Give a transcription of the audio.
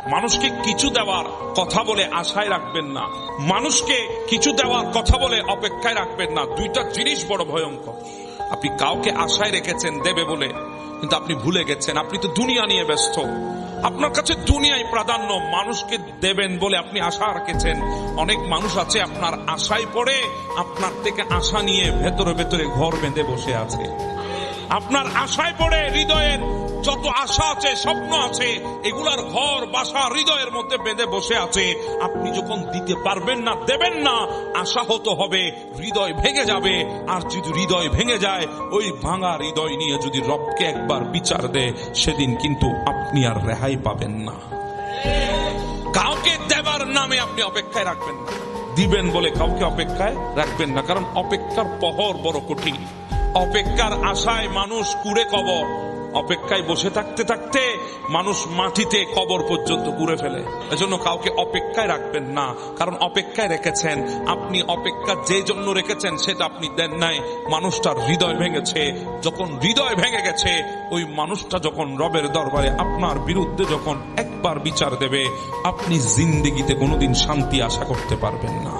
মানুষকে কিছু দেওয়ার কথা বলে আশায় রাখবেন না, মানুষকে কিছু দেওয়ার কথা বলে অপেক্ষায় রাখবেন না। দুইটা জিনিস বড় ভয়ঙ্কর। আপনি কাউকে আশায় রেখেছেন দেবে বলে, কিন্তু আপনি ভুলে গেছেন আপনি তো দুনিয়া নিয়ে ব্যস্ত। আপনার কাছে দুনিয়ায় প্রাধান্য, মানুষকে দেবেন বলে আপনি আশা রেখেছেন। অনেক মানুষ আছে আপনার আশায় পড়ে আপনার থেকে আশা নিয়ে ভেতরে ভেতরে ঘর বেঁধে বসে আছে। আপনার আশায় পড়ে হৃদয়ের যত আশা আছে, স্বপ্ন আছে, এগুলার ঘর বাসা হৃদয়ের মধ্যে বেঁধে বসে আছে। আপনি যখন দিতে পারবেন না, দেবেন না, আশা হতে হবে, হৃদয় ভেঙে যাবে। আর যদি হৃদয় ভেঙে যায়, ওই ভাঙা হৃদয় নিয়ে যদি রবকে একবার বিচার দেয়, সেদিন কিন্তু আপনি আর রেহাই পাবেন না। কাউকে দেবার নামে আপনি অপেক্ষায় রাখবেন না, দিবেন বলে কাউকে অপেক্ষায় রাখবেন না। কারণ অপেক্ষার প্রহর বড় কঠিন। অপেক্ষার আশায় মানুষ কুড়ে কবর, অপেক্ষায় বসে থাকতে থাকতে মানুষ মাটিতে কবর পর্যন্ত কুড়ে ফেলে। এজন্য কাউকে অপেক্ষায় রাখবেন না, কারণ অপেক্ষায় রেখেছেন আপনি, অপেক্ষা যে জন্য রেখেছেন সেটা আপনি দেন নাই। মানুষটার হৃদয় ভেঙেছে, যখন হৃদয় ভেঙে গেছে, ওই মানুষটা যখন রবের দরবারে আপনার বিরুদ্ধে যখন একবার বিচার দেবে, আপনি জিন্দেগিতে কোনোদিন শান্তি আশা করতে পারবেন না।